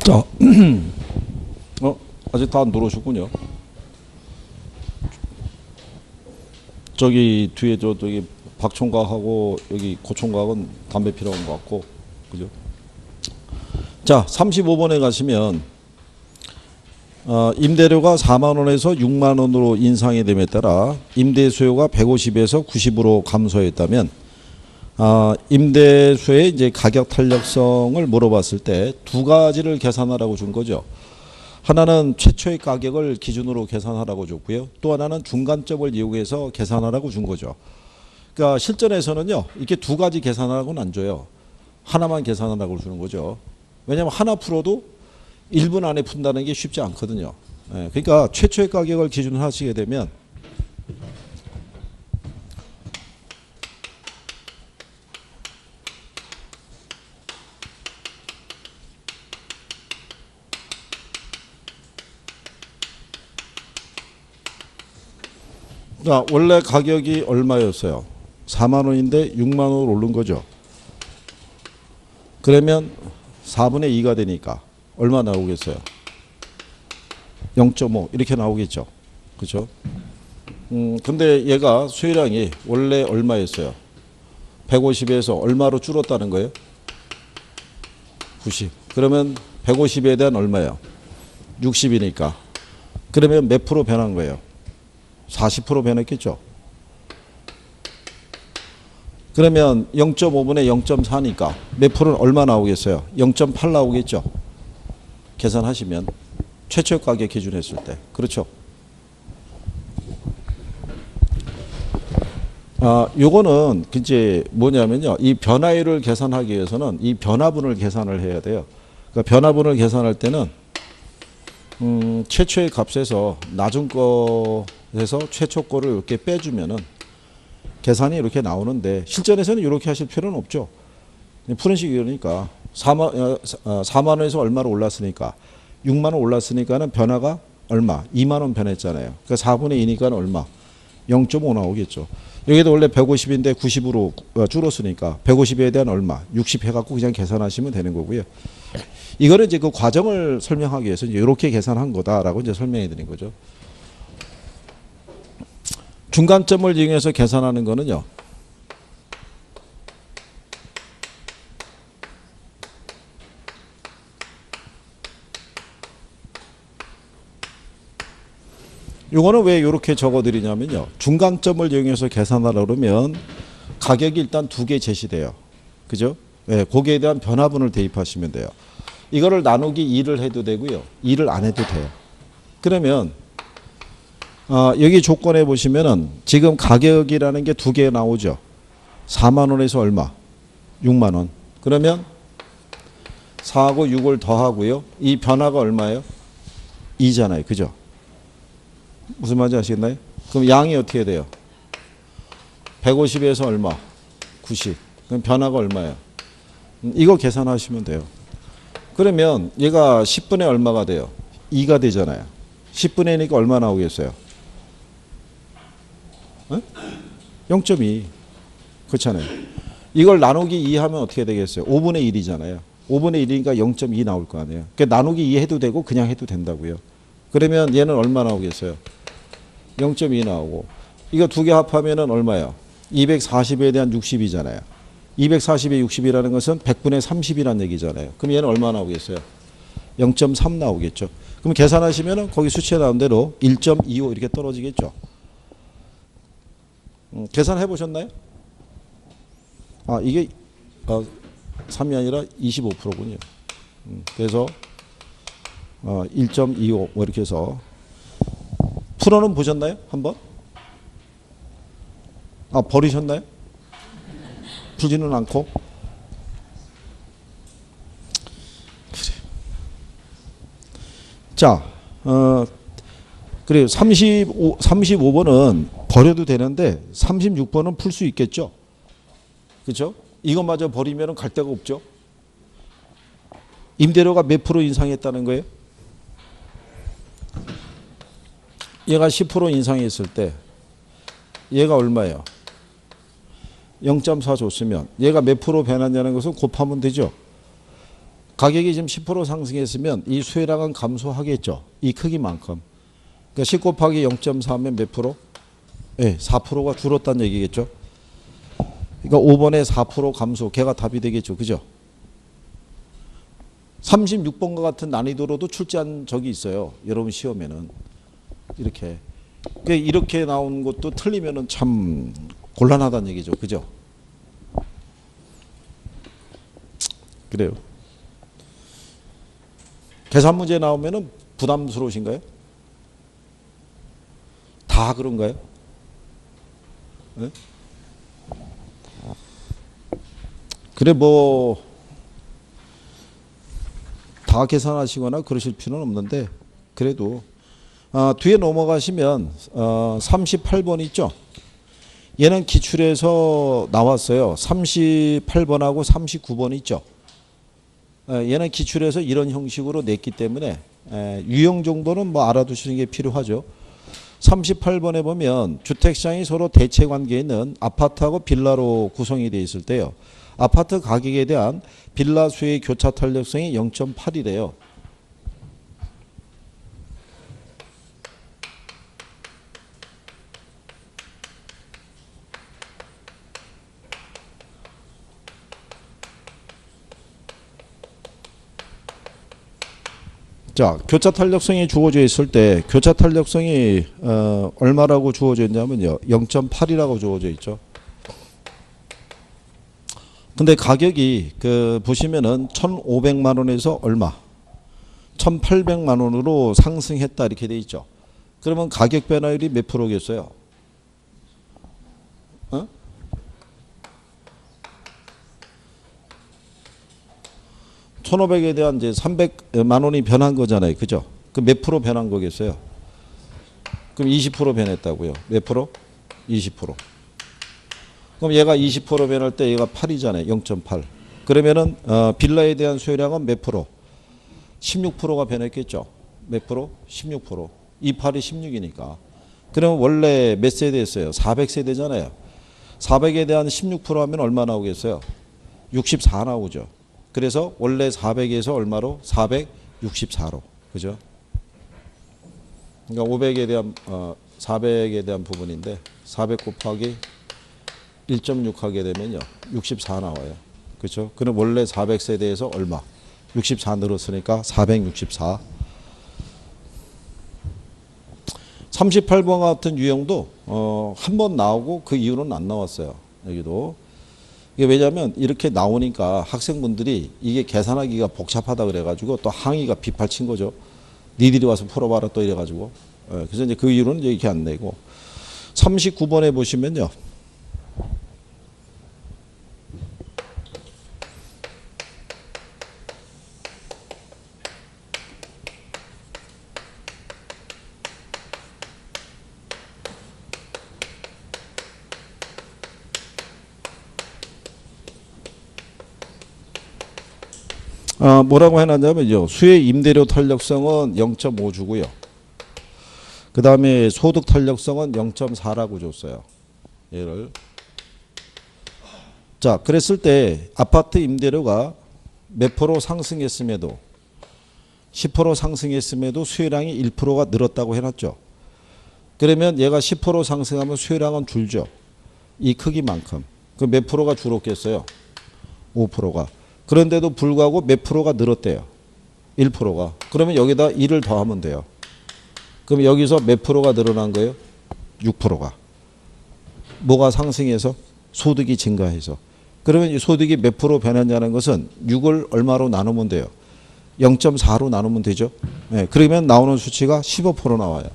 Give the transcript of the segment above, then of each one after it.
자, 아직 다 안 들어오셨군요. 저기 뒤에 저기 박 총각하고 여기 고 총각은 담배 피러온 것 같고, 그죠? 자, 35번에 가시면 임대료가 4만 원에서 6만 원으로 인상이 됨에 따라 임대 수요가 150에서 90으로 감소했다면 임대수의 이제 가격 탄력성을 물어봤을 때 두 가지를 계산하라고 준 거죠. 하나는 최초의 가격을 기준으로 계산하라고 줬고요. 또 하나는 중간점을 이용해서 계산하라고 준 거죠. 그러니까 실전에서는요, 이렇게 두 가지 계산하라고는 안 줘요. 하나만 계산하라고 주는 거죠. 왜냐하면 하나 풀어도 1분 안에 푼다는 게 쉽지 않거든요. 그러니까 최초의 가격을 기준으로 하시게 되면 원래 가격이 얼마였어요? 4만 원인데 6만 원으로 오른 거죠. 그러면 4분의 2가 되니까 얼마 나오겠어요? 0.5 이렇게 나오겠죠. 그렇죠? 근데 얘가 수요량이 원래 얼마였어요? 150에서 얼마로 줄었다는 거예요? 90. 그러면 150에 대한 얼마예요? 60이니까. 그러면 몇 프로 변한 거예요? 40% 변했겠죠. 그러면 0.5분의 0.4니까 몇 프로는 얼마 나오겠어요? 0.8 나오겠죠. 계산하시면 최초 가격 기준했을 때. 그렇죠. 요거는 이제 뭐냐면요. 이 변화율을 계산하기 위해서는 이 변화분을 계산을 해야 돼요. 그러니까 변화분을 계산할 때는 최초의 값에서 낮은 거에서 최초 거를 이렇게 빼주면은 계산이 이렇게 나오는데 실전에서는 이렇게 하실 필요는 없죠. 푸는 식이니까 4만 원에서 얼마로 올랐으니까 6만 원 올랐으니까는 변화가 얼마? 2만 원 변했잖아요. 그러니까 4분의 2니까 얼마? 0.5 나오겠죠. 여기도 원래 150인데 90으로 줄었으니까 150에 대한 얼마? 60 해갖고 그냥 계산하시면 되는 거고요. 이거는 이제 그 과정을 설명하기 위해서 이제 이렇게 계산한 거다라고 이제 설명해 드린 거죠. 중간점을 이용해서 계산하는 거는요. 요거는 왜 이렇게 적어 드리냐면요. 중간점을 이용해서 계산하라 그러면 가격이 일단 두 개 제시돼요. 그죠? 네, 거기에 대한 변화분을 대입하시면 돼요. 이거를 나누기 2를 해도 되고요. 2를 안 해도 돼요. 그러면 여기 조건에 보시면은 지금 가격이라는 게 두 개 나오죠. 4만 원에서 얼마? 6만 원. 그러면 4하고 6을 더하고요. 이 변화가 얼마예요? 2잖아요. 그죠? 무슨 말인지 아시겠나요? 그럼 양이 어떻게 돼요? 150에서 얼마? 90. 그럼 변화가 얼마예요? 이거 계산하시면 돼요. 그러면 얘가 10분의 얼마가 돼요? 2가 되잖아요. 10분의 2니까 얼마 나오겠어요? 0.2. 그렇잖아요. 이걸 나누기 2 하면 어떻게 되겠어요? 5분의 1이잖아요. 5분의 1이니까 0.2 나올 거 아니에요. 그러니까 나누기 2 해도 되고 그냥 해도 된다고요. 그러면 얘는 얼마 나오겠어요? 0.2 나오고. 이거 두 개 합하면 얼마예요? 240에 대한 60이잖아요. 240에 60이라는 것은 100분의 30이라는 얘기잖아요. 그럼 얘는 얼마 나오겠어요? 0.3 나오겠죠. 그럼 계산하시면 거기 수치에 나온 대로 1.25 이렇게 떨어지겠죠. 계산해 보셨나요? 이게 3이 아니라 25%군요. 그래서 1.25 뭐 이렇게 해서 풀어는 보셨나요? 한번? 버리셨나요? 풀지는 않고? 그래. 자, 그래요. 35번은 버려도 되는데 36번은 풀 수 있겠죠? 그렇죠? 이것마저 버리면 갈 데가 없죠? 임대료가 몇 프로 인상했다는 거예요? 얘가 10% 인상했을 때 얘가 얼마예요? 0.4 줬으면 얘가 몇 프로 변했냐는 것을 곱하면 되죠. 가격이 지금 10% 상승했으면 이 수혜량은 감소하겠죠. 이 크기만큼. 그러니까 10 곱하기 0.4면 몇 프로? 네, 4%가 줄었다는 얘기겠죠. 그러니까 5번에 4% 감소. 걔가 답이 되겠죠. 그죠? 36번과 같은 난이도로도 출제한 적이 있어요. 여러분 시험에는. 이렇게. 그러니까 이렇게 나온 것도 틀리면은 참 곤란하다는 얘기죠. 그죠? 그래요. 계산 문제 나오면은 부담스러우신가요? 다 그런가요? 네? 그래 뭐 다 계산하시거나 그러실 필요는 없는데 그래도 뒤에 넘어가시면 38번 있죠. 얘는 기출에서 나왔어요. 38번하고 39번 있죠. 얘는 기출에서 이런 형식으로 냈기 때문에 유형 정도는 뭐 알아두시는 게 필요하죠. 38번에 보면 주택시장이 서로 대체 관계에 있는 아파트하고 빌라로 구성이 되어 있을 때요. 아파트 가격에 대한 빌라 수의 교차 탄력성이 0.8이래요. 자, 교차 탄력성이 주어져 있을 때 교차 탄력성이 얼마라고 주어져 있냐면요. 0.8이라고 주어져 있죠. 근데 가격이 보시면은 1,500만 원에서 얼마? 1,800만 원으로 상승했다 이렇게 돼 있죠. 그러면 가격 변화율이 몇 프로겠어요? 1,500에 대한 이제 300만 원이 변한 거잖아요. 그죠? 그 몇 프로 변한 거겠어요? 그럼 20% 변했다고요. 몇 프로? 20%. 그럼 얘가 20% 변할 때 얘가 8이잖아요. 0.8. 그러면은 빌라에 대한 수요량은 몇 프로? 16%가 변했겠죠. 몇 프로? 16%. 28이 16이니까. 그러면 원래 몇 세대였어요? 400세대잖아요. 400에 대한 16% 하면 얼마 나오겠어요? 64 나오죠. 그래서 원래 400에서 얼마로? 464로. 그죠? 그러니까 500에 대한 400에 대한 부분인데 400 곱하기 1.6 하게 되면요. 64 나와요. 그렇죠? 그럼 원래 400세대에서 얼마? 64 늘었으니까 464. 38번 같은 유형도 한 번 나오고 그 이후로는 안 나왔어요. 여기도. 이게 왜냐하면 이렇게 나오니까 학생분들이 이게 계산하기가 복잡하다 그래가지고 또 항의가 비팔친 거죠. 니들이 와서 풀어봐라 또 이래가지고. 그래서 이제 그 이유는 이렇게 안 내고. 39번에 보시면요. 뭐라고 해놨냐면요. 수의 임대료 탄력성은 0.5 주고요. 그 다음에 소득 탄력성은 0.4라고 줬어요. 얘를. 자, 그랬을 때 아파트 임대료가 몇 프로 상승했음에도 10% 상승했음에도 수요량이 1%가 늘었다고 해놨죠. 그러면 얘가 10% 상승하면 수요량은 줄죠. 이 크기만큼. 그 몇 프로가 줄었겠어요? 5%가. 그런데도 불구하고 몇 프로가 늘었대요? 1%가. 그러면 여기다 1을 더하면 돼요. 그럼 여기서 몇 프로가 늘어난 거예요? 6%가. 뭐가 상승해서? 소득이 증가해서. 그러면 이 소득이 몇 프로 변했냐는 것은 6을 얼마로 나누면 돼요? 0.4로 나누면 되죠. 네, 그러면 나오는 수치가 15% 나와요.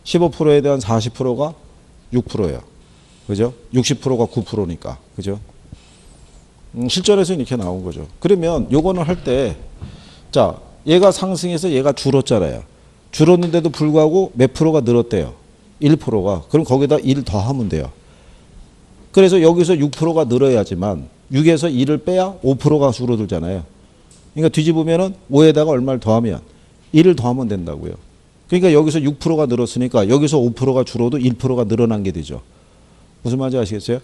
15%에 대한 40%가 6%예요. 그죠? 60%가 9%니까. 그죠? 실전에서는 이렇게 나온 거죠. 그러면 요거는 할 때, 자, 얘가 상승해서 얘가 줄었잖아요. 줄었는데도 불구하고 몇 프로가 늘었대요? 1%가. 그럼 거기다 1 더하면 돼요. 그래서 여기서 6%가 늘어야지만 6에서 1을 빼야 5%가 줄어들잖아요. 그러니까 뒤집으면은 5에다가 얼마를 더하면 1을 더하면 된다고요. 그러니까 여기서 6%가 늘었으니까 여기서 5%가 줄어도 1%가 늘어난 게 되죠. 무슨 말인지 아시겠어요?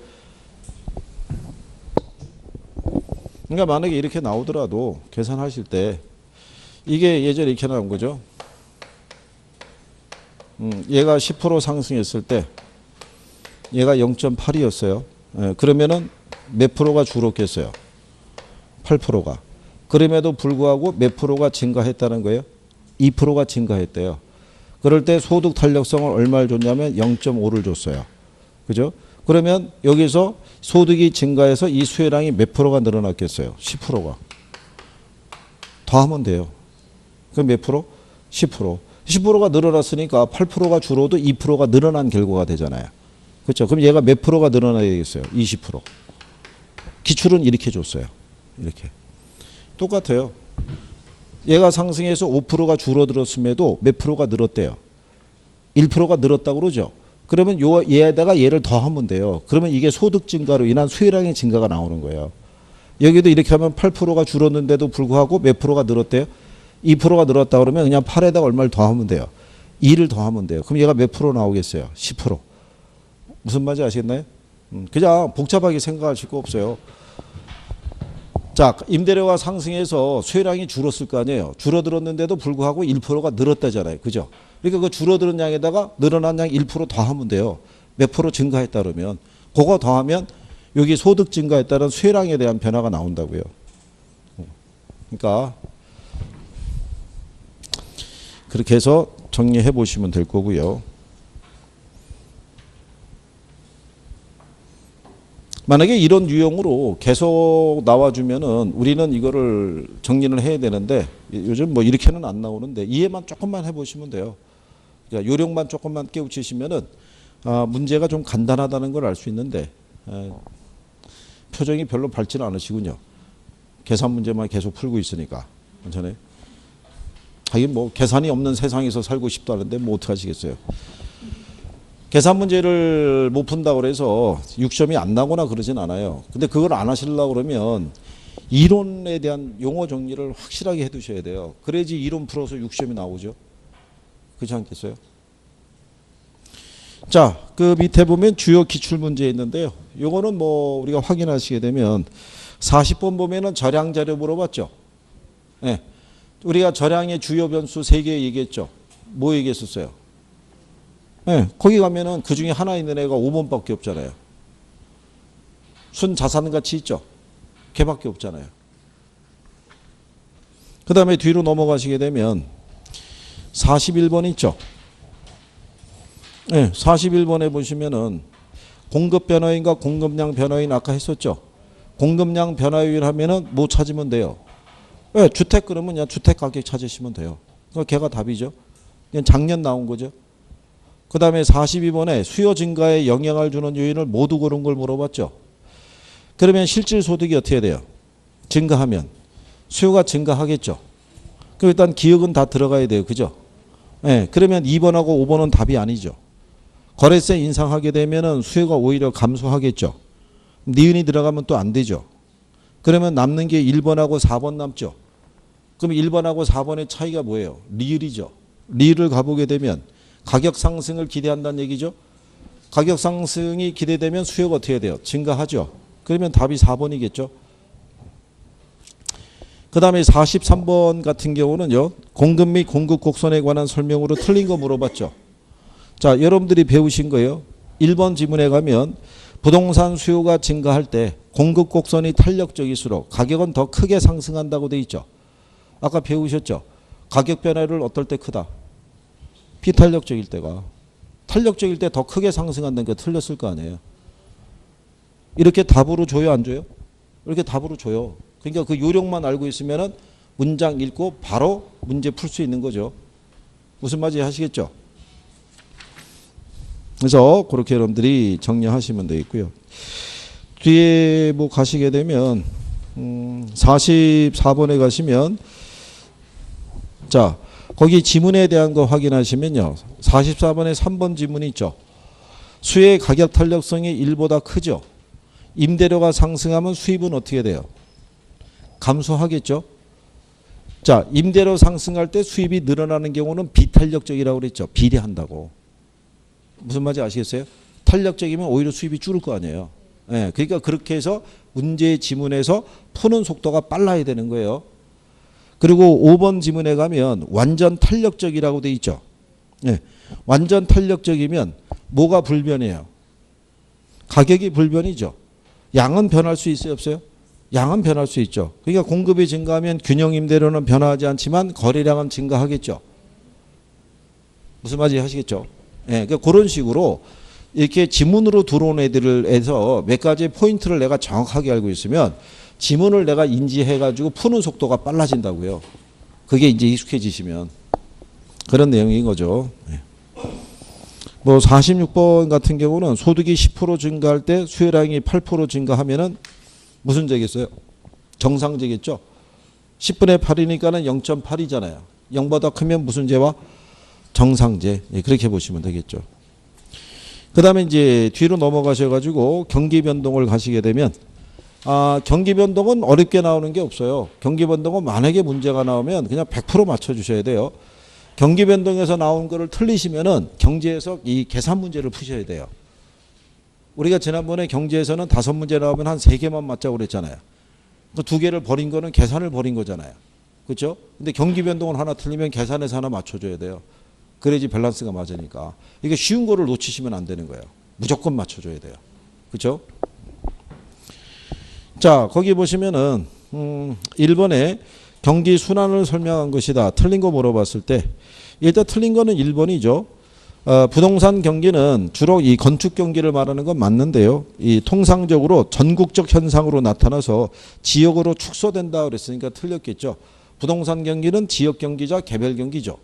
그러니까 만약에 이렇게 나오더라도 계산하실 때 이게 예전에 이렇게 나온 거죠. 얘가 10% 상승했을 때 얘가 0.8이었어요. 그러면은 몇 프로가 줄었겠어요? 8%가. 그럼에도 불구하고 몇 프로가 증가했다는 거예요? 2%가 증가했대요. 그럴 때 소득 탄력성을 얼마를 줬냐면 0.5를 줬어요. 그죠? 그러면 여기서 소득이 증가해서 이 수혜량이 몇 프로가 늘어났겠어요? 10%가. 더하면 돼요. 그럼 몇 프로? 10%. 10%가 늘어났으니까 8%가 줄어도 2%가 늘어난 결과가 되잖아요. 그렇죠? 그럼 얘가 몇 프로가 늘어나야 되겠어요? 20%. 기출은 이렇게 줬어요. 이렇게. 똑같아요. 얘가 상승해서 5%가 줄어들었음에도 몇 프로가 늘었대요? 1%가 늘었다고 그러죠? 그러면 얘에다가 얘를 더하면 돼요. 그러면 이게 소득 증가로 인한 수혜량의 증가가 나오는 거예요. 여기도 이렇게 하면 8%가 줄었는데도 불구하고 몇 프로가 늘었대요? 2%가 늘었다 그러면 그냥 8에다가 얼마를 더하면 돼요? 2를 더하면 돼요. 그럼 얘가 몇 프로 나오겠어요? 10%. 무슨 말인지 아시겠나요? 그냥 복잡하게 생각하실 거 없어요. 자, 임대료가 상승해서 수혜량이 줄었을 거 아니에요. 줄어들었는데도 불구하고 1%가 늘었다잖아요. 그죠? 그러니까 그 줄어드는 양에다가 늘어난 양 1% 더하면 돼요. 몇 프로 증가했다 그러면. 그거 더하면 여기 소득 증가에 따른 수혜량에 대한 변화가 나온다고요. 그러니까 그렇게 해서 정리해 보시면 될 거고요. 만약에 이런 유형으로 계속 나와주면은 우리는 이거를 정리를 해야 되는데 요즘 뭐 이렇게는 안 나오는데 이해만 조금만 해보시면 돼요. 그러니까 요령만 조금만 깨우치시면은 문제가 좀 간단하다는 걸 알 수 있는데 표정이 별로 밝지는 않으시군요. 계산 문제만 계속 풀고 있으니까. 괜찮아요? 하긴 뭐 계산이 없는 세상에서 살고 싶다는데 뭐 어떡하시겠어요. 계산 문제를 못 푼다고 해서 6점이 안 나거나 그러진 않아요. 근데 그걸 안 하시려고 그러면 이론에 대한 용어 정리를 확실하게 해 두셔야 돼요. 그래야지 이론 풀어서 6점이 나오죠. 그렇지 않겠어요? 자, 그 밑에 보면 주요 기출 문제 있는데요. 요거는 뭐 우리가 확인하시게 되면 40번 보면은 절량 자료 물어봤죠. 네. 우리가 절량의 주요 변수 3개 얘기했죠. 뭐 얘기했었어요? 네, 거기 가면은 그 중에 하나 있는 애가 5번밖에 없잖아요. 순자산가치 있죠. 걔밖에 없잖아요. 그 다음에 뒤로 넘어가시게 되면 41번 있죠. 네, 41번에 보시면은 공급 변화인과 공급량 변화인 아까 했었죠. 공급량 변화율 하면은 뭐 찾으면 돼요? 네, 주택 그러면 그냥 주택 가격 찾으시면 돼요. 그러니까 걔가 답이죠. 그냥 작년 나온 거죠. 그 다음에 42번에 수요 증가에 영향을 주는 요인을 모두 고른 걸 물어봤죠. 그러면 실질 소득이 어떻게 돼요? 증가하면 수요가 증가하겠죠. 그럼 일단 기억은 다 들어가야 돼요. 그죠? 네, 그러면 2번하고 5번은 답이 아니죠. 거래세 인상하게 되면 수요가 오히려 감소하겠죠. 니은이 들어가면 또 안 되죠. 그러면 남는 게 1번하고 4번 남죠. 그럼 1번하고 4번의 차이가 뭐예요? 리을이죠. 리을을 가보게 되면 가격 상승을 기대한다는 얘기죠. 가격 상승이 기대되면 수요가 어떻게 돼요? 증가하죠. 그러면 답이 4번이겠죠. 그 다음에 43번 같은 경우는요. 공급 및 공급 곡선에 관한 설명으로 틀린 거 물어봤죠. 자, 여러분들이 배우신 거예요. 1번 지문에 가면 부동산 수요가 증가할 때 공급 곡선이 탄력적일수록 가격은 더 크게 상승한다고 돼 있죠. 아까 배우셨죠. 가격 변화를 어떨 때 크다. 비탄력적일 때가. 탄력적일 때 더 크게 상승한다는 게 틀렸을 거 아니에요. 이렇게 답으로 줘요, 안 줘요? 이렇게 답으로 줘요. 그러니까 그 요령만 알고 있으면은 문장 읽고 바로 문제 풀 수 있는 거죠. 무슨 말인지 아시겠죠? 그래서 그렇게 여러분들이 정리하시면 되겠고요. 뒤에 뭐 가시게 되면 44번에 가시면 자, 거기 지문에 대한 거 확인하시면요. 44번에 3번 지문이 있죠. 수요의 가격 탄력성이 1보다 크죠. 임대료가 상승하면 수입은 어떻게 돼요? 감소하겠죠. 자, 임대료 상승할 때 수입이 늘어나는 경우는 비탄력적이라고 그랬죠. 비례한다고. 무슨 말인지 아시겠어요? 탄력적이면 오히려 수입이 줄을 거 아니에요. 예, 그러니까 그렇게 해서 문제 지문에서 푸는 속도가 빨라야 되는 거예요. 그리고 5번 지문에 가면 완전 탄력적이라고 돼 있죠. 예, 완전 탄력적이면 뭐가 불변이에요? 가격이 불변이죠. 양은 변할 수 있어요, 없어요? 양은 변할 수 있죠. 그러니까 공급이 증가하면 균형 임대료는 변화하지 않지만 거래량은 증가하겠죠. 무슨 말인지 아시겠죠? 예, 그러니까 그런 식으로 이렇게 지문으로 들어온 애들을 해서 몇 가지 포인트를 내가 정확하게 알고 있으면 지문을 내가 인지해가지고 푸는 속도가 빨라진다고요. 그게 이제 익숙해지시면 그런 내용인 거죠. 예. 뭐 46번 같은 경우는 소득이 10% 증가할 때 수혜량이 8% 증가하면은 무슨 제겠어요? 정상제겠죠. 10분의 8이니까는 0.8이잖아요. 0보다 크면 무슨 제와? 정상제. 예, 그렇게 보시면 되겠죠. 그 다음에 이제 뒤로 넘어가셔가지고 경기 변동을 가시게 되면 경기 변동은 어렵게 나오는 게 없어요. 경기 변동은 만약에 문제가 나오면 그냥 100% 맞춰주셔야 돼요. 경기 변동에서 나온 거를 틀리시면은 경제에서 이 계산 문제를 푸셔야 돼요. 우리가 지난번에 경제에서는 5문제 나오면 한 3개만 맞자고 그랬잖아요. 그 2개를 버린 거는 계산을 버린 거잖아요. 그렇죠? 근데 경기 변동을 하나 틀리면 계산에서 하나 맞춰줘야 돼요. 그래야지 밸런스가 맞으니까. 이게 쉬운 거를 놓치시면 안 되는 거예요. 무조건 맞춰줘야 돼요. 그렇죠? 자, 거기 보시면은 1번에 경기 순환을 설명한 것이다. 틀린 거 물어봤을 때 일단 틀린 거는 1번이죠. 부동산 경기는 주로 이 건축 경기를 말하는 건 맞는데요. 이 통상적으로 전국적 현상으로 나타나서 지역으로 축소된다 그랬으니까 틀렸겠죠. 부동산 경기는 지역 경기자 개별 경기죠.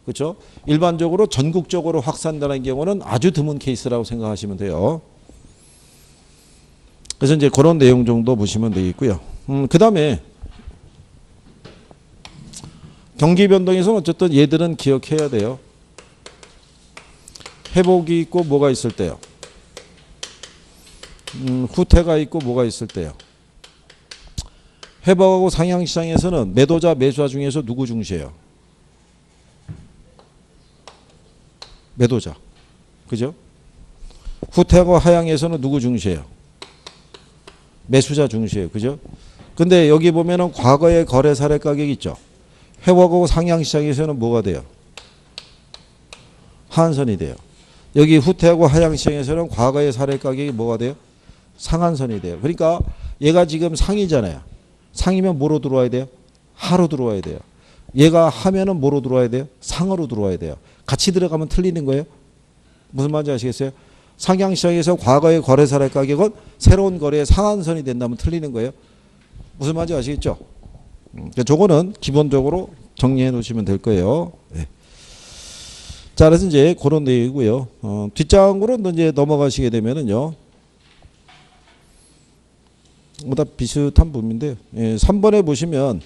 그렇죠? 일반적으로 전국적으로 확산되는 경우는 아주 드문 케이스라고 생각하시면 돼요. 그래서 이제 그런 내용 정도 보시면 되겠고요. 그 다음에 경기 변동에서는 어쨌든 얘들은 기억해야 돼요. 회복이 있고 뭐가 있을 때요. 후퇴가 있고 뭐가 있을 때요. 회복하고 상향시장에서는 매도자 매수자 중에서 누구 중시해요? 매도자. 그죠? 후퇴하고 하향에서는 누구 중시해요? 매수자 중시해요. 그죠? 근데 여기 보면은 과거의 거래 사례 가격 있죠? 회복하고 상향시장에서는 뭐가 돼요? 하한선이 돼요. 여기 후퇴하고 하향시장에서는 과거의 사례 가격이 뭐가 돼요? 상한선이 돼요. 그러니까 얘가 지금 상이잖아요. 상이면 뭐로 들어와야 돼요? 하로 들어와야 돼요. 얘가 하면은 뭐로 들어와야 돼요? 상으로 들어와야 돼요. 같이 들어가면 틀리는 거예요. 무슨 말인지 아시겠어요? 상향시장에서 과거의 거래 사례 가격은 새로운 거래의 상한선이 된다면 틀리는 거예요. 무슨 말인지 아시겠죠? 저거는 기본적으로 정리해 놓으시면 될 거예요. 네. 자, 그래서 이제 그런 내용이고요. 뒷장으로 이제 넘어가시게 되면은요. 뭐 다 비슷한 부분인데요. 예, 3번에 보시면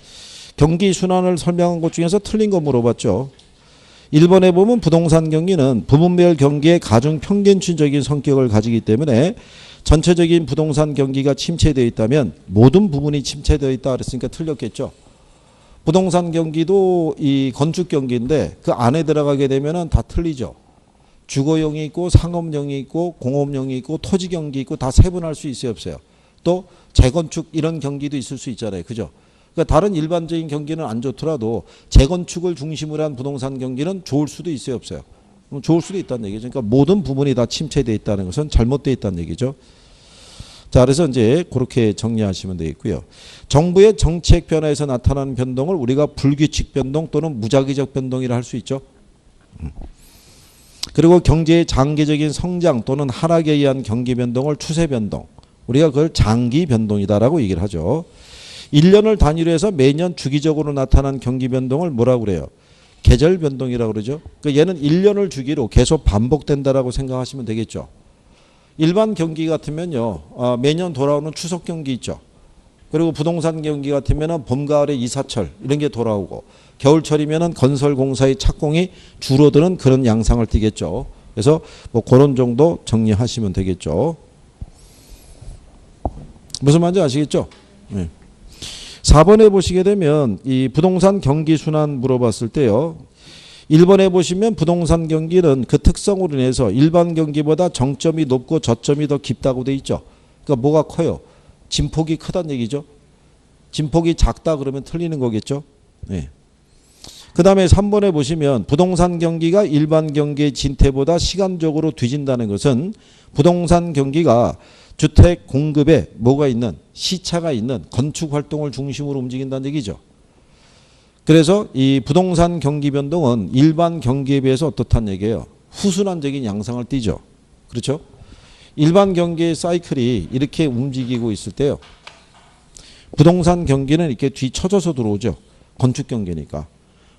경기 순환을 설명한 것 중에서 틀린 거 물어봤죠. 1번에 보면 부동산 경기는 부문별 경기의 가중 평균치적인 성격을 가지기 때문에 전체적인 부동산 경기가 침체되어 있다면 모든 부분이 침체되어 있다 그랬으니까 틀렸겠죠. 부동산 경기도 이 건축 경기인데 그 안에 들어가게 되면은 다 틀리죠. 주거용이 있고 상업용이 있고 공업용이 있고 토지 경기 있고 다 세분할 수 있어요, 없어요? 또 재건축 이런 경기도 있을 수 있잖아요. 그죠? 그러니까 다른 일반적인 경기는 안 좋더라도 재건축을 중심으로 한 부동산 경기는 좋을 수도 있어요, 없어요? 좋을 수도 있다는 얘기죠. 그러니까 모든 부분이 다 침체되어 있다는 것은 잘못되어 있다는 얘기죠. 자, 그래서 이제 그렇게 정리하시면 되겠고요. 정부의 정책 변화에서 나타나는 변동을 우리가 불규칙 변동 또는 무작위적 변동이라 할 수 있죠. 그리고 경제의 장기적인 성장 또는 하락에 의한 경기 변동을 추세 변동. 우리가 그걸 장기 변동이다라고 얘기를 하죠. 1년을 단위로 해서 매년 주기적으로 나타난 경기 변동을 뭐라고 그래요? 계절 변동이라고 그러죠. 그러니까 얘는 1년을 주기로 계속 반복된다라고 생각하시면 되겠죠. 일반 경기 같으면요. 매년 돌아오는 추석 경기 있죠. 그리고 부동산 경기 같으면 봄, 가을의 이사철 이런 게 돌아오고 겨울철이면 건설공사의 착공이 줄어드는 그런 양상을 띠겠죠. 그래서 뭐 그런 정도 정리하시면 되겠죠. 무슨 말인지 아시겠죠? 네. 4번에 보시게 되면 이 부동산 경기 순환 물어봤을 때요. 1번에 보시면 부동산 경기는 그 특성으로 인해서 일반 경기보다 정점이 높고 저점이 더 깊다고 돼 있죠. 그러니까 뭐가 커요? 진폭이 크다는 얘기죠. 진폭이 작다 그러면 틀리는 거겠죠. 네. 그 다음에 3번에 보시면 부동산 경기가 일반 경기의 진퇴보다 시간적으로 뒤진다는 것은 부동산 경기가 주택 공급에 뭐가 있는 시차가 있는 건축 활동을 중심으로 움직인다는 얘기죠. 그래서 이 부동산 경기 변동은 일반 경기에 비해서 어떻다는 얘기예요. 후순환적인 양상을 띠죠. 그렇죠? 일반 경기의 사이클이 이렇게 움직이고 있을 때요. 부동산 경기는 이렇게 뒤쳐져서 들어오죠. 건축 경기니까.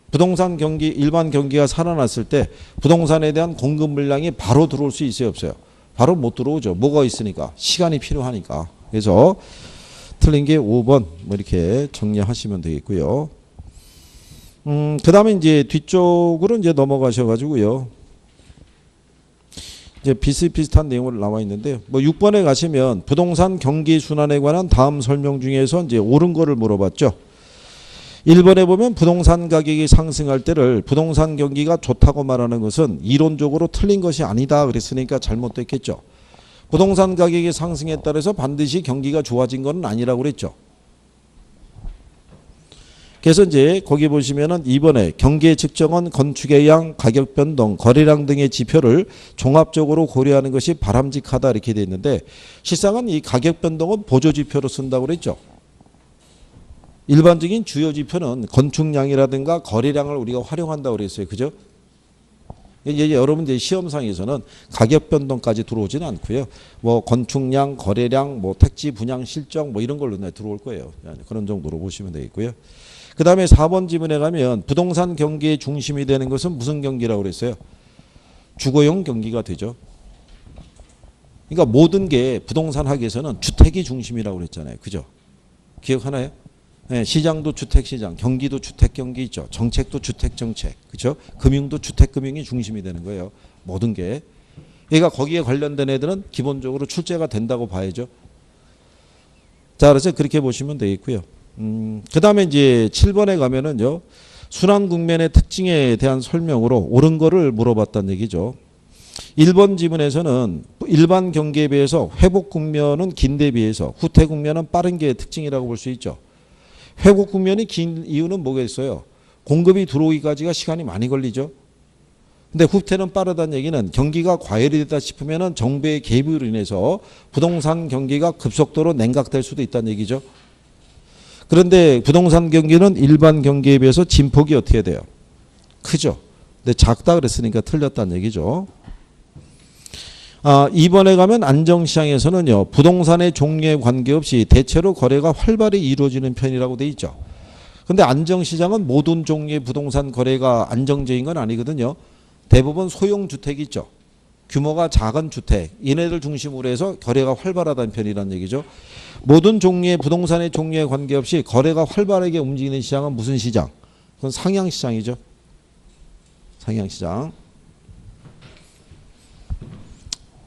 부동산 경기, 일반 경기가 살아났을 때 부동산에 대한 공급 물량이 바로 들어올 수 있어요, 없어요? 바로 못 들어오죠. 뭐가 있으니까. 시간이 필요하니까. 그래서 틀린 게 5번 뭐 이렇게 정리하시면 되겠고요. 그 다음에 이제 뒤쪽으로 이제 넘어가셔가지고요. 이제 비슷비슷한 내용으로 나와 있는데 뭐 6번에 가시면 부동산 경기 순환에 관한 다음 설명 중에서 이제 옳은 거를 물어봤죠. 1번에 보면 부동산 가격이 상승할 때를 부동산 경기가 좋다고 말하는 것은 이론적으로 틀린 것이 아니다 그랬으니까 잘못됐겠죠. 부동산 가격이 상승에 따라서 반드시 경기가 좋아진 건 아니라고 그랬죠. 그래서 이제 거기 보시면은 2번에 경기의 측정은 건축의 양, 가격 변동, 거래량 등의 지표를 종합적으로 고려하는 것이 바람직하다 이렇게 돼 있는데 실상은 이 가격 변동은 보조 지표로 쓴다고 그랬죠. 일반적인 주요 지표는 건축량이라든가 거래량을 우리가 활용한다고 그랬어요. 그죠? 이제 여러분 이제 시험상에서는 가격 변동까지 들어오지는 않고요. 뭐 건축량, 거래량, 뭐 택지 분양 실적 뭐 이런 걸로 들어올 거예요. 그런 정도로 보시면 되겠고요. 그 다음에 4번 지문에 가면 부동산 경기의 중심이 되는 것은 무슨 경기라고 그랬어요? 주거용 경기가 되죠. 그러니까 모든 게 부동산 학에서는 주택이 중심이라고 그랬잖아요. 그죠? 기억하나요? 네, 시장도 주택시장, 경기도 주택경기 있죠. 정책도 주택정책, 그렇죠? 금융도 주택금융이 중심이 되는 거예요. 모든 게. 그러니까 거기에 관련된 애들은 기본적으로 출제가 된다고 봐야죠. 자, 그래서 그렇게 보시면 되겠고요. 그 다음에 이제 7번에 가면은요. 순환 국면의 특징에 대한 설명으로 옳은 거를 물어봤다는 얘기죠. 1번 지문에서는 일반 경기에 비해서 회복 국면은 긴데 비해서 후퇴 국면은 빠른 게 특징이라고 볼 수 있죠. 회복 국면이 긴 이유는 뭐겠어요? 공급이 들어오기까지가 시간이 많이 걸리죠. 근데 후퇴는 빠르다는 얘기는 경기가 과열이 됐다 싶으면 정부의 개입으로 인해서 부동산 경기가 급속도로 냉각될 수도 있다는 얘기죠. 그런데 부동산 경기는 일반 경기에 비해서 진폭이 어떻게 돼요? 크죠. 근데 작다 그랬으니까 틀렸다는 얘기죠. 2번에 가면 안정시장에서는요. 부동산의 종류에 관계없이 대체로 거래가 활발히 이루어지는 편이라고 돼 있죠. 그런데 안정시장은 모든 종류의 부동산 거래가 안정적인 건 아니거든요. 대부분 소형주택이 있죠. 규모가 작은 주택, 이네들 중심으로 해서 거래가 활발하다는 편이라는 얘기죠. 모든 종류의 부동산의 종류에 관계없이 거래가 활발하게 움직이는 시장은 무슨 시장? 그건 상향시장이죠. 상향시장.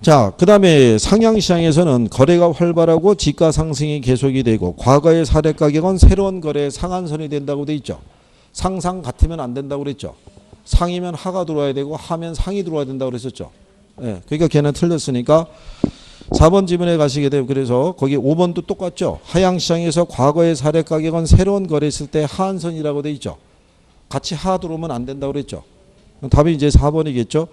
자, 그 다음에 상향시장에서는 거래가 활발하고 지가 상승이 계속이 되고 과거의 사례 가격은 새로운 거래의 상한선이 된다고 돼 있죠. 상상 같으면 안 된다고 그랬죠. 상이면 하가 들어와야 되고 하면 상이 들어와야 된다고 그랬었죠. 예, 그러니까 걔는 틀렸으니까 4번 지문에 가시게 되고 그래서 거기 5번도 똑같죠. 하향시장에서 과거의 사례 가격은 새로운 거래했을 때 하한선이라고 돼 있죠. 같이 하 들어오면 안 된다고 그랬죠. 답이 이제 4번이겠죠.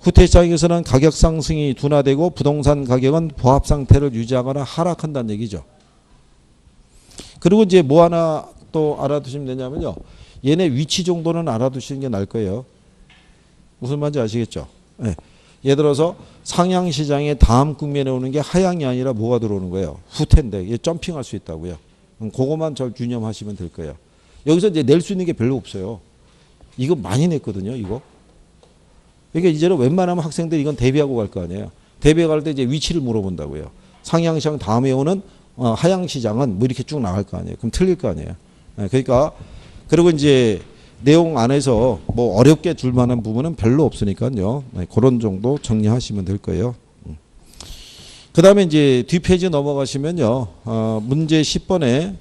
후퇴시장에서는 가격 상승이 둔화되고 부동산 가격은 보합 상태를 유지하거나 하락한다는 얘기죠. 그리고 이제 뭐 하나 또 알아두시면 되냐면요. 얘네 위치 정도는 알아두시는 게 나을 거예요. 무슨 말인지 아시겠죠? 네. 예를 들어서 상향시장의 다음 국면에 오는 게 하향이 아니라 뭐가 들어오는 거예요? 후퇴인데 이게 점핑할 수 있다고요. 그거만 잘 유념하시면 될 거예요. 여기서 이제 낼 수 있는 게 별로 없어요. 이거 많이 냈거든요. 이거. 그러니까 이제는 웬만하면 학생들이 이건 대비하고 갈 거 아니에요. 대비해 갈 때 이제 위치를 물어본다고요. 상향시장 다음에 오는 하향시장은 뭐 이렇게 쭉 나갈 거 아니에요. 그럼 틀릴 거 아니에요. 그러니까 그리고 이제 내용 안에서 뭐 어렵게 둘 만한 부분은 별로 없으니까요. 그런 정도 정리하시면 될 거예요. 그 다음에 이제 뒷페이지 넘어가시면요. 문제 10번에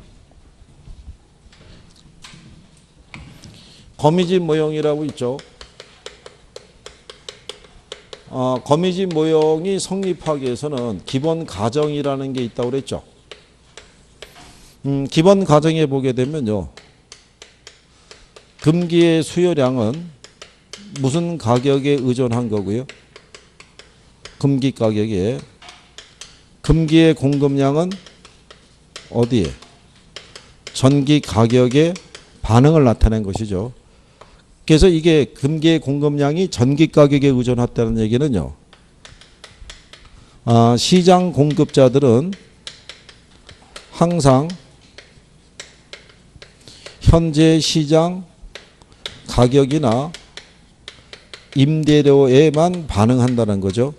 거미집 모형이라고 있죠. 거미집 모형이 성립하기 위해서는 기본 가정이라는 게 있다고 그랬죠. 기본 가정에 보게 되면요. 금기의 수요량은 무슨 가격에 의존한 거고요? 금기 가격에. 금기의 공급량은 어디에? 전기 가격의 반응을 나타낸 것이죠. 그래서 이게 금기의 공급량이 전기 가격에 의존했다는 얘기는요. 시장 공급자들은 항상 현재 시장 가격이나 임대료에만 반응한다는 거죠.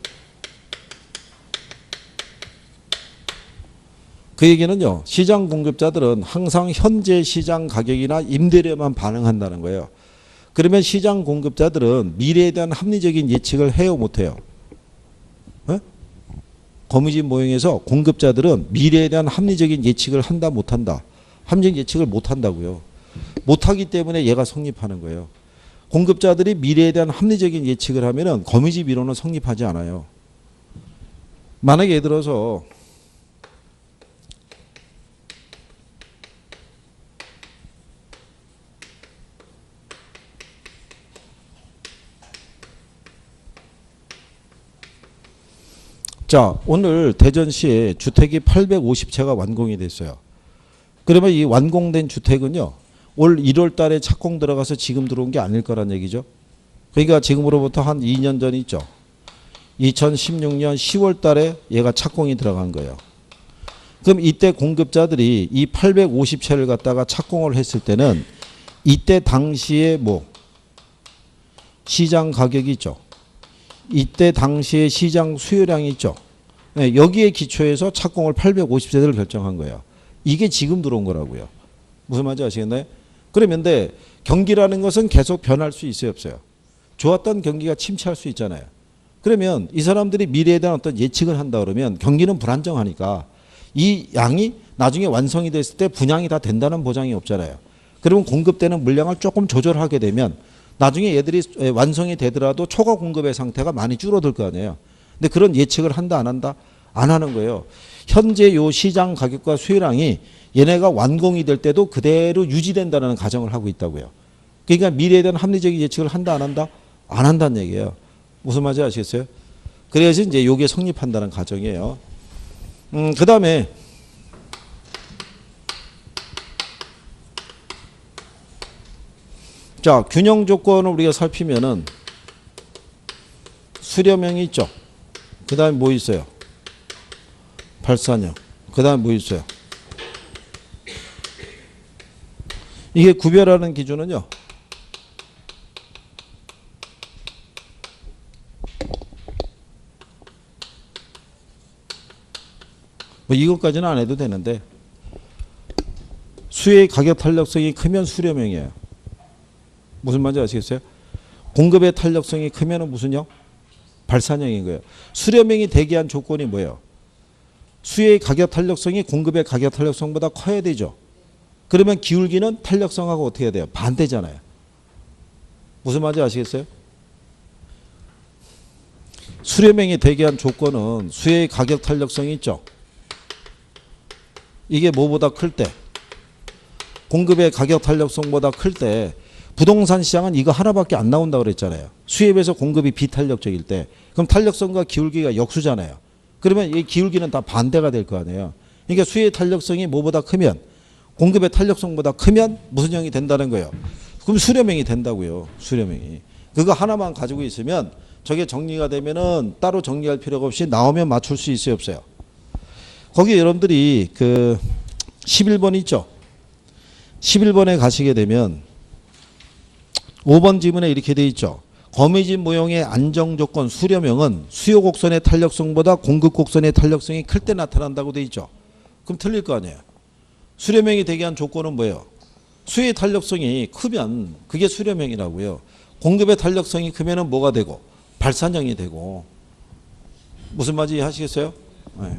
그 얘기는요. 시장 공급자들은 항상 현재 시장 가격이나 임대료에만 반응한다는 거예요. 그러면 시장 공급자들은 미래에 대한 합리적인 예측을 해요, 못해요? 네? 거미집 모형에서 공급자들은 미래에 대한 합리적인 예측을 한다, 못한다? 합리적 예측을 못한다고요. 못하기 때문에 얘가 성립하는 거예요. 공급자들이 미래에 대한 합리적인 예측을 하면은 거미집 이론은 성립하지 않아요. 만약에 예를 들어서 자, 오늘 대전시에 주택이 850채가 완공이 됐어요. 그러면 이 완공된 주택은요, 올 1월 달에 착공 들어가서 지금 들어온 게 아닐 거란 얘기죠. 그러니까 지금으로부터 한 2년 전 있죠. 2016년 10월 달에 얘가 착공이 들어간 거예요. 그럼 이때 공급자들이 이 850채를 갖다가 착공을 했을 때는 이때 당시에 뭐 시장 가격이 있죠. 이때 당시에 시장 수요량이 있죠. 네, 여기에 기초해서 착공을 850세대를 결정한 거예요. 이게 지금 들어온 거라고요. 무슨 말인지 아시겠나요? 그러면 경기라는 것은 계속 변할 수 있어요, 없어요? 좋았던 경기가 침체할 수 있잖아요. 그러면 이 사람들이 미래에 대한 어떤 예측을 한다 그러면 경기는 불안정하니까 이 양이 나중에 완성이 됐을 때 분양이 다 된다는 보장이 없잖아요. 그러면 공급되는 물량을 조금 조절하게 되면 나중에 얘들이 완성이 되더라도 초과 공급의 상태가 많이 줄어들 거 아니에요. 근데 그런 예측을 한다, 안 한다? 안 하는 거예요. 현재 요 시장 가격과 수요량이 얘네가 완공이 될 때도 그대로 유지된다는 가정을 하고 있다고요. 그러니까 미래에 대한 합리적인 예측을 한다, 안 한다? 안 한다는 얘기예요. 무슨 말인지 아시겠어요? 그래야지 이제 요게 성립한다는 가정이에요. 그 다음에 자, 균형 조건을 우리가 살피면은 수렴형이 있죠. 그 다음에 뭐 있어요? 발산형. 그 다음에 뭐 있어요? 이게 구별하는 기준은요. 뭐 이것까지는 안 해도 되는데 수요의 가격 탄력성이 크면 수렴형이에요. 무슨 말인지 아시겠어요? 공급의 탄력성이 크면 무슨요? 발산형인 거예요. 수렴형이 되게 한 조건이 뭐예요? 수요의 가격 탄력성이 공급의 가격 탄력성보다 커야 되죠. 그러면 기울기는 탄력성하고 어떻게 해야 돼요? 반대잖아요. 무슨 말인지 아시겠어요? 수렴형이 되게 한 조건은 수요의 가격 탄력성이 있죠. 이게 뭐보다 클 때, 공급의 가격 탄력성보다 클 때 부동산 시장은 이거 하나밖에 안 나온다고 그랬잖아요. 수요에 비해서 공급이 비탄력적일 때. 그럼 탄력성과 기울기가 역수잖아요. 그러면 이 기울기는 다 반대가 될 거 아니에요. 그러니까 수요의 탄력성이 뭐보다 크면, 공급의 탄력성보다 크면 무슨 형이 된다는 거예요. 그럼 수렴형이 된다고요. 수렴형이. 그거 하나만 가지고 있으면 저게 정리가 되면은 따로 정리할 필요가 없이 나오면 맞출 수 있어요, 없어요? 거기 여러분들이 그 11번 있죠. 11번에 가시게 되면 5번 지문에 이렇게 돼 있죠. 거미집 모형의 안정 조건 수렴형은 수요 곡선의 탄력성보다 공급 곡선의 탄력성이 클 때 나타난다고 돼 있죠. 그럼 틀릴 거 아니에요. 수렴형이 되게 한 조건은 뭐예요? 수요의 탄력성이 크면 그게 수렴형이라고요. 공급의 탄력성이 크면은 뭐가 되고? 발산형이 되고. 무슨 말인지 하시겠어요? 네.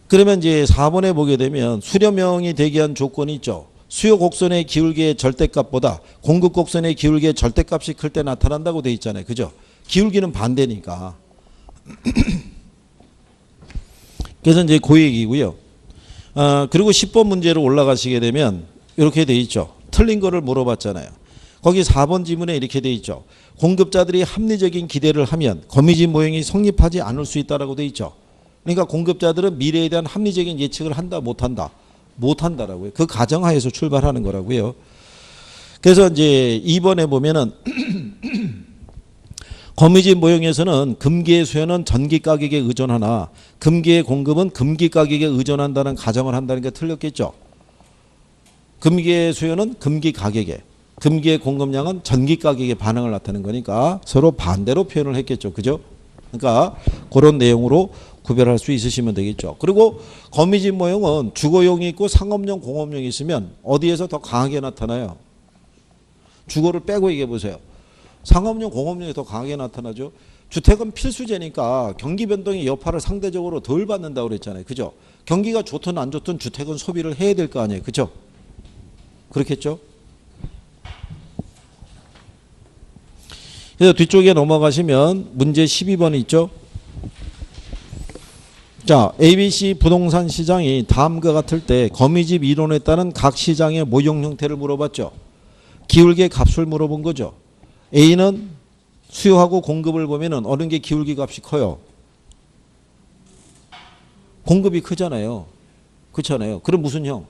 그러면 이제 4번에 보게 되면 수렴형이 되게 한 조건이 있죠. 수요 곡선의 기울기의 절대값보다 공급 곡선의 기울기의 절대값이 클 때 나타난다고 돼 있잖아요. 그죠? 기울기는 반대니까. 그래서 이제 그 얘기고요. 그리고 10번 문제로 올라가시게 되면 이렇게 돼 있죠. 틀린 거를 물어봤잖아요. 거기 4번 지문에 이렇게 돼 있죠. 공급자들이 합리적인 기대를 하면 거미집 모형이 성립하지 않을 수 있다라고 돼 있죠. 그러니까 공급자들은 미래에 대한 합리적인 예측을 한다, 못한다? 못한다라고요. 그 가정하에서 출발하는 거라고요. 그래서 이제 2번에 보면은 거미집 모형에서는 금기의 수요는 전기 가격에 의존하나 금기의 공급은 금기 가격에 의존한다는 가정을 한다는 게 틀렸겠죠. 금기의 수요는 금기 가격에, 금기의 공급량은 전기 가격에 반응을 나타내는 거니까 서로 반대로 표현을 했겠죠. 그죠? 그러니까 그런 내용으로 구별할 수 있으시면 되겠죠. 그리고 거미집 모형은 주거용이 있고 상업용, 공업용이 있으면 어디에서 더 강하게 나타나요? 주거를 빼고 얘기해 보세요. 상업용, 공업용이 더 강하게 나타나죠. 주택은 필수제니까 경기 변동의 여파를 상대적으로 덜 받는다고 그랬잖아요. 그죠? 경기가 좋든 안 좋든 주택은 소비를 해야 될 거 아니에요. 그죠? 그렇겠죠? 그래서 뒤쪽에 넘어가시면 문제 12번 있죠. 자, ABC 부동산 시장이 다음과 같을 때 거미집 이론에 따른 각 시장의 모형 형태를 물어봤죠. 기울기 값을 물어본 거죠. A는 수요하고 공급을 보면은 어느 게 기울기 값이 커요? 공급이 크잖아요. 그렇잖아요. 그럼 무슨 형?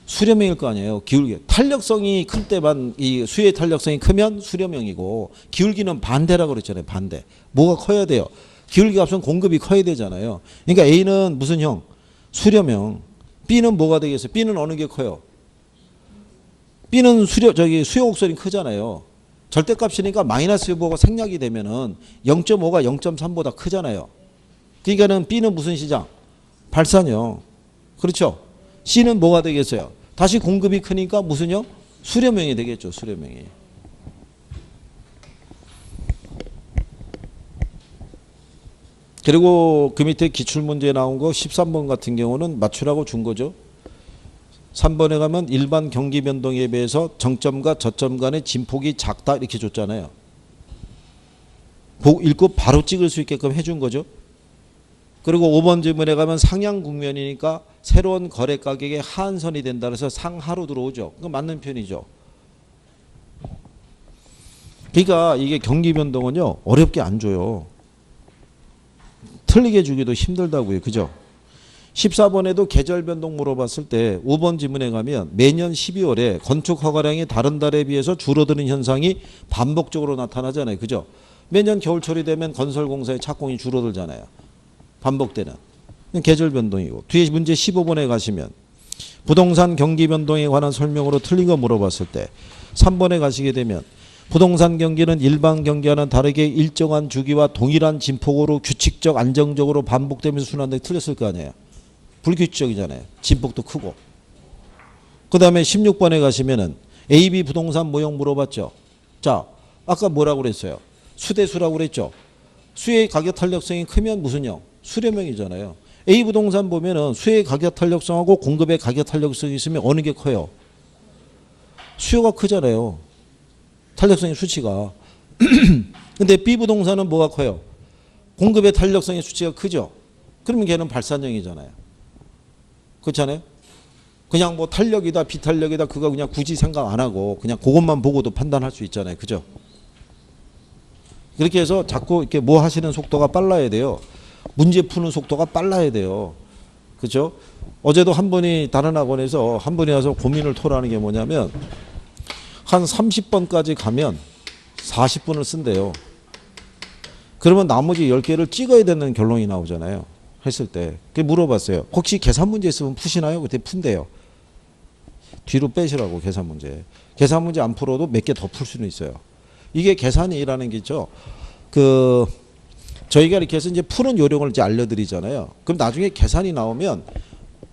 수렴형일 거 아니에요. 기울기. 탄력성이 클 때만 이 수의 탄력성이 크면 수렴형이고 기울기는 반대라고 그랬잖아요. 반대. 뭐가 커야 돼요? 기울기 값은 공급이 커야 되잖아요. 그러니까 A는 무슨 형? 수렴형. B는 뭐가 되겠어요? B는 어느 게 커요? B는 수요 곡선이 크잖아요. 절대값이니까 마이너스 여부가 생략이 되면은 0.5가 0.3보다 크잖아요. 그러니까는 B는 무슨 시장? 발산형. 그렇죠? C는 뭐가 되겠어요? 다시 공급이 크니까 무슨요? 수렴형이 되겠죠. 수렴형이. 그리고 그 밑에 기출문제에 나온 거 13번 같은 경우는 맞추라고 준 거죠. 3번에 가면 일반 경기 변동에 비해서 정점과 저점 간의 진폭이 작다 이렇게 줬잖아요. 읽고 바로 찍을 수 있게끔 해준 거죠. 그리고 5번 질문에 가면 상향 국면이니까 새로운 거래 가격의 하한선이 된다 그래서 상하로 들어오죠. 그거 맞는 편이죠. 그러니까 이게 경기 변동은요 어렵게 안 줘요. 틀리게 주기도 힘들다고요. 그죠? 14번에도 계절 변동 물어봤을 때 5번 지문에 가면 매년 12월에 건축 허가량이 다른 달에 비해서 줄어드는 현상이 반복적으로 나타나잖아요. 그죠? 매년 겨울철이 되면 건설공사의 착공이 줄어들잖아요. 반복되는. 계절 변동이고. 뒤에 문제 15번에 가시면 부동산 경기 변동에 관한 설명으로 틀린 거 물어봤을 때 3번에 가시게 되면 부동산 경기는 일반 경기와는 다르게 일정한 주기와 동일한 진폭으로 규칙적 안정적으로 반복되면서 순환되게 틀렸을 거 아니에요. 불규칙적이잖아요. 진폭도 크고. 그 다음에 16번에 가시면은 AB 부동산 모형 물어봤죠. 자, 아까 뭐라고 그랬어요? 수대수라고 그랬죠. 수의 가격 탄력성이 크면 무슨 형? 수렴형이잖아요. A 부동산 보면은 수의 가격 탄력성하고 공급의 가격 탄력성이 있으면 어느 게 커요? 수요가 크잖아요. 탄력성의 수치가. 근데 B 부동산은 뭐가 커요? 공급의 탄력성의 수치가 크죠. 그러면 걔는 발산형이잖아요. 그렇잖아요. 그냥 뭐 탄력이다 비탄력이다 그거 그냥 굳이 생각 안 하고 그냥 그것만 보고도 판단할 수 있잖아요. 그죠? 그렇게 해서 자꾸 이렇게 뭐 하시는 속도가 빨라야 돼요. 문제 푸는 속도가 빨라야 돼요. 그죠? 어제도 한 분이 다른 학원에서 한 분이 와서 고민을 토로하는 게 뭐냐면 한 30번까지 가면 40분을 쓴대요. 그러면 나머지 10개를 찍어야 되는 결론이 나오잖아요. 했을 때. 물어봤어요. 혹시 계산 문제 있으면 푸시나요? 그때 푼대요. 뒤로 빼시라고 계산 문제. 계산 문제 안 풀어도 몇 개 더 풀 수는 있어요. 이게 계산이라는 게 있죠. 저희가 이렇게 해서 이제 푸는 요령을 이제 알려드리잖아요. 그럼 나중에 계산이 나오면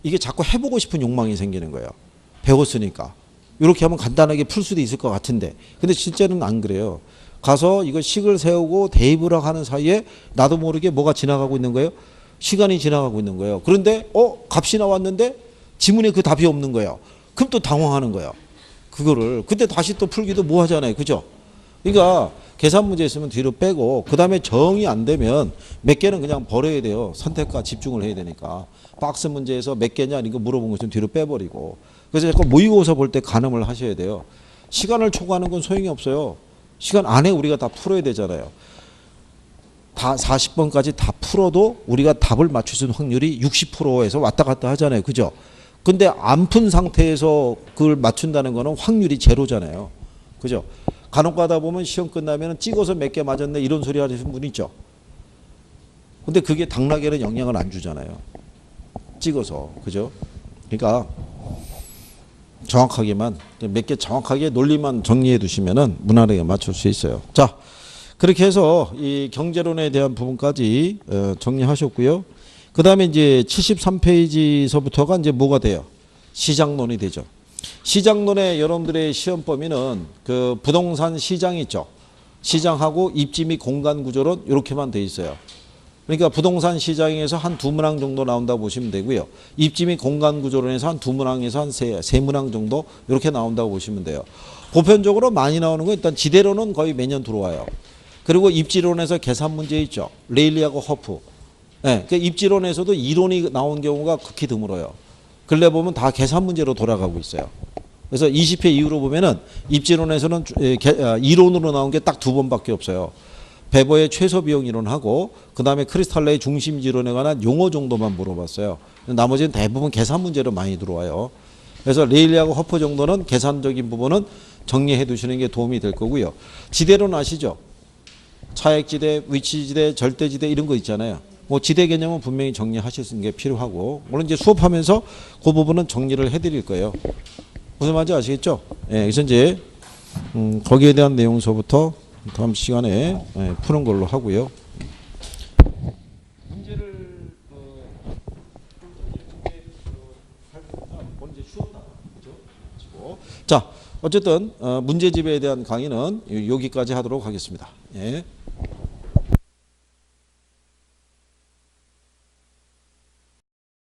이게 자꾸 해보고 싶은 욕망이 생기는 거예요. 배웠으니까. 이렇게 하면 간단하게 풀 수도 있을 것 같은데. 근데 실제는 안 그래요. 가서 이거 식을 세우고 대입을 하는 사이에 나도 모르게 뭐가 지나가고 있는 거예요. 시간이 지나가고 있는 거예요. 그런데 값이 나왔는데 지문에 그 답이 없는 거예요. 그럼 또 당황하는 거예요. 그거를. 그때 다시 또 풀기도 뭐 하잖아요. 그죠? 그러니까 계산 문제 있으면 뒤로 빼고 그다음에 정이 안 되면 몇 개는 그냥 버려야 돼요. 선택과 집중을 해야 되니까. 박스 문제에서 몇 개냐 이거 물어본 것은 뒤로 빼버리고. 그래서 자꾸 모의고사 볼 때 가늠을 하셔야 돼요. 시간을 초과하는 건 소용이 없어요. 시간 안에 우리가 다 풀어야 되잖아요. 다 40번까지 다 풀어도 우리가 답을 맞출 수 있는 확률이 60%에서 왔다 갔다 하잖아요. 그죠? 근데 안 푼 상태에서 그걸 맞춘다는 거는 확률이 제로잖아요. 그죠? 간혹 가다 보면 시험 끝나면 찍어서 몇 개 맞았네 이런 소리 하시는 분 있죠. 근데 그게 당락에는 영향을 안 주잖아요. 찍어서. 그죠? 그러니까 정확하게만 몇 개 정확하게 논리만 정리해 두시면은 무난하게 맞출 수 있어요. 자, 그렇게 해서 이 경제론에 대한 부분까지 정리하셨고요. 그 다음에 이제 73페이지서부터가 이제 뭐가 돼요? 시장론이 되죠. 시장론의 여러분들의 시험 범위는 그 부동산 시장 있죠. 시장하고 입지 및 공간 구조론 이렇게만 돼 있어요. 그러니까 부동산 시장에서 한 두 문항 정도 나온다고 보시면 되고요. 입지 및 공간 구조론에서 한 두 문항에서 한 세 문항 정도 이렇게 나온다고 보시면 돼요. 보편적으로 많이 나오는 건 일단 지대로는 거의 매년 들어와요. 그리고 입지론에서 계산 문제 있죠. 레일리하고 허프. 네, 그러니까 입지론에서도 이론이 나온 경우가 극히 드물어요. 근래 보면 다 계산 문제로 돌아가고 있어요. 그래서 20회 이후로 보면은 입지론에서는 이론으로 나온 게 딱 두 번밖에 없어요. 배버의 최소 비용 이론하고 그 다음에 크리스탈레의 중심지론에 관한 용어 정도만 물어봤어요. 나머지는 대부분 계산 문제로 많이 들어와요. 그래서 레일리하고 허프 정도는 계산적인 부분은 정리해 두시는 게 도움이 될 거고요. 지대론 아시죠? 차액지대, 위치지대, 절대지대 이런 거 있잖아요. 뭐 지대 개념은 분명히 정리하시는 게 필요하고 물론 이제 수업하면서 그 부분은 정리를 해드릴 거예요. 무슨 말인지 아시겠죠? 예, 그래서 이제 거기에 대한 내용서부터 다음 시간에 푸는 걸로 하고요. 문제를 이제 쉬웠다. 그죠? 자, 어쨌든 문제집에 대한 강의는 여기까지 하도록 하겠습니다. 예.